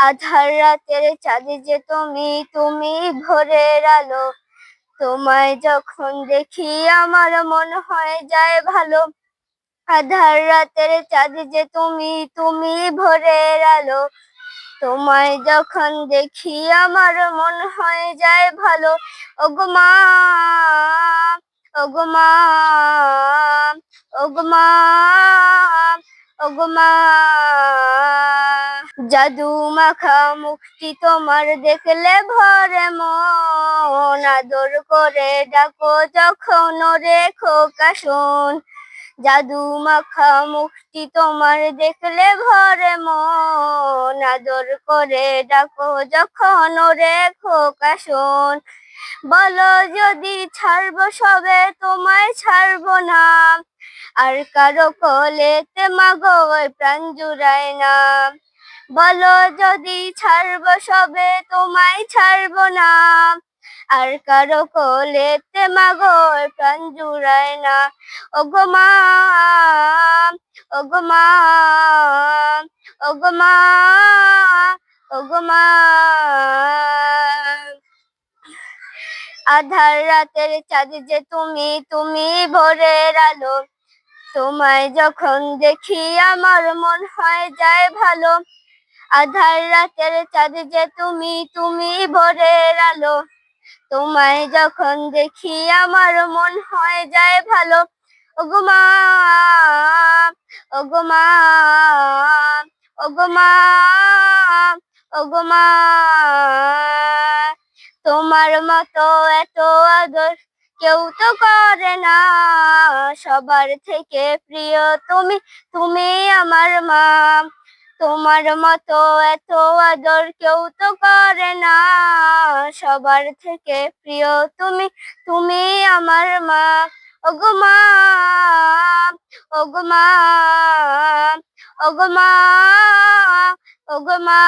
আধার রাতের চাঁদ যে তুমি, তুমি ভোরের আলো। তোমায় যখন দেখি আমার মন হয়ে যায় ভালো। আধার রাতের চাঁদ যে তুমি, তুমি ভোরের আলো। তোমায় যখন দেখি আমার মন হয়ে যায় ভালো। ওগো মা, ওগো মা, ওগো মা, ওগো মা। জাদু মাখা মুখটি তোমার দেখলে ভরে মন, আদর করে ডাকো যখন ওরে খোকা শোন। জাদু মাখা মুখটি তোমার দেখলে ভরে মন, আদর করে ডাকো যখন ওরে খোকা শোন। বলো যদি ছাড়বো সবে তোমায় ছাড়বো না, আর কারো কোলেতে মাগো প্রাণ জুড়ায় না। বলো যদি ছাড়বো সবে তোমায় ছাড়বো না, আর কারো কোলেতে মাগো প্রাণ জুড়ায় না। ওগো মা, ওগো মা, ওগো মা, ওগো মা। আধার রাতের চাঁদ যে তুমি, তুমি ভোরের আলো। তোমায় যখন দেখি আমার মন হয়ে যায় ভালো। আধার রাতের চাঁদ যে তুমি, তুমি ভোরের আলো। তোমায় যখন দেখি আমার মন হয়ে যায় ভালো। ওগো মা, ওগো মা, ওগো মা, ওগো মা। তোমার মতো এত আদর কেউ তো করে না, সবার থেকে প্রিয় তুমি, তুমি আমার মা। তোমার মতো এত আদর কেউ তো করে না, সবার থেকে প্রিয় তুমি, তুমি আমার মা। ওগো মা, ওগো মা, ওগো মা, ওগো মা।